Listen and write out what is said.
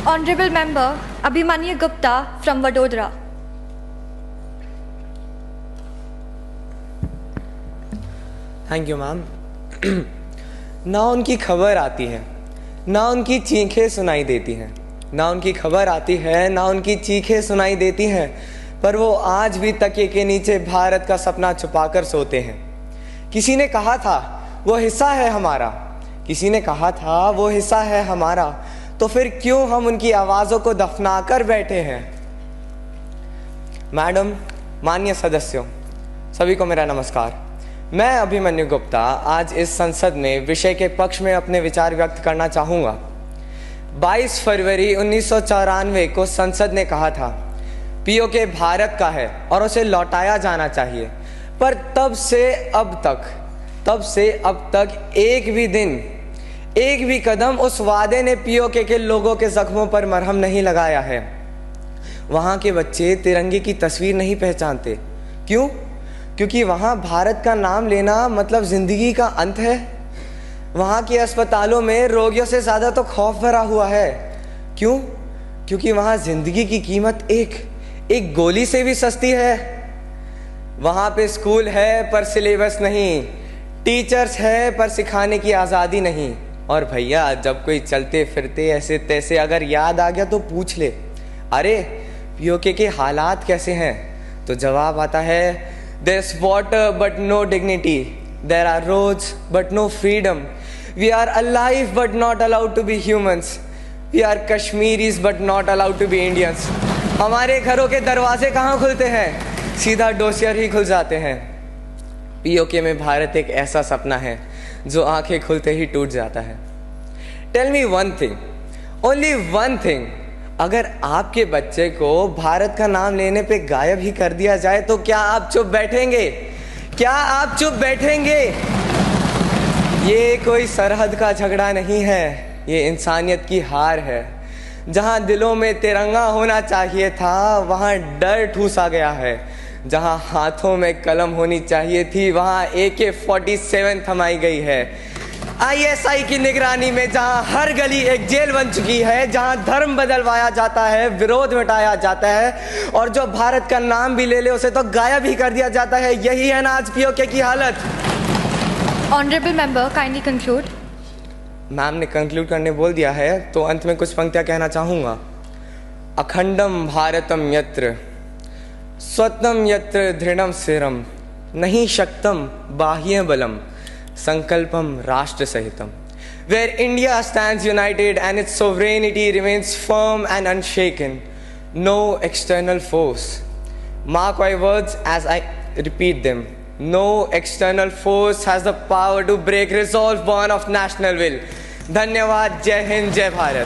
Honorable Member Abhimanyu Gupta from Vadodara. Thank you ma'am. ना उनकी खबर आती है, ना उनकी चीखें सुनाई देती हैं, ना उनकी खबर आती है, ना उनकी चीखें सुनाई देती हैं, पर वो आज भी तकिए के नीचे भारत का सपना छुपाकर सोते हैं। किसी ने कहा था वो हिस्सा है हमारा, किसी ने कहा था वो हिस्सा है हमारा, तो फिर क्यों हम उनकी आवाज़ों को दफना कर बैठे हैं। मैडम, माननीय सदस्यों, सभी को मेरा नमस्कार। मैं अभिमन्यु गुप्ता आज इस संसद में विषय के पक्ष में अपने विचार व्यक्त करना चाहूँगा। 22 फरवरी 1994 को संसद ने कहा था पीओके भारत का है और उसे लौटाया जाना चाहिए, पर तब से अब तक एक भी दिन, एक भी कदम उस वादे ने पीओके के लोगों के जख्मों पर मरहम नहीं लगाया है। वहाँ के बच्चे तिरंगे की तस्वीर नहीं पहचानते। क्यों? क्योंकि वहाँ भारत का नाम लेना मतलब जिंदगी का अंत है। वहाँ के अस्पतालों में रोगियों से ज़्यादा तो खौफ भरा हुआ है। क्यों? क्योंकि वहाँ जिंदगी की कीमत एक गोली से भी सस्ती है। वहाँ पे स्कूल है पर सिलेबस नहीं, टीचर्स है पर सिखाने की आज़ादी नहीं। और भैया, जब कोई चलते फिरते ऐसे तैसे अगर याद आ गया तो पूछ ले, अरे पीओके के हालात कैसे हैं, तो जवाब आता है There's water but no dignity. There are roads but no freedom. We are alive but not allowed to be humans. We are Kashmiris but not allowed to be Indians. हमारे घरों के दरवाजे कहाँ खुलते हैं, सीधा डोसियर ही खुल जाते हैं। पीओके में भारत एक ऐसा सपना है जो आंखें खुलते ही टूट जाता है। Tell me one thing, only one thing. अगर आपके बच्चे को भारत का नाम लेने पे गायब ही कर दिया जाए तो क्या आप चुप बैठेंगे? क्या आप चुप बैठेंगे? ये कोई सरहद का झगड़ा नहीं है, ये इंसानियत की हार है। जहाँ दिलों में तिरंगा होना चाहिए था वहाँ डर ठूसा गया है। जहाँ हाथों में कलम होनी चाहिए थी वहाँ AK-47 थमाई गई है। ISI की निगरानी में जहां हर गली एक जेल बन चुकी है, जहां धर्म बदलवाया जाता है, विरोध मिटाया जाता है और जो भारत का नाम भी ले ले उसे तो गायब ही कर दिया जाता है। यही है ना आज पीओके की हालत। Honourable member kindly conclude. Ma'am ने कंक्लूड करने बोल दिया है तो अंत में कुछ पंक्तियां कहना चाहूंगा। अखंडम भारतम यत्र स्वतम यत्र दृढ़म स्थिरम नहीं शक्तम बाह्य बलम संकल्पम राष्ट्र सहितम, where India stands united and its sovereignty remains firm and unshaken, no external force, mark my words as I repeat them, no external force has the power to break resolve born of national will. धन्यवाद। जय हिंद, जय भारत।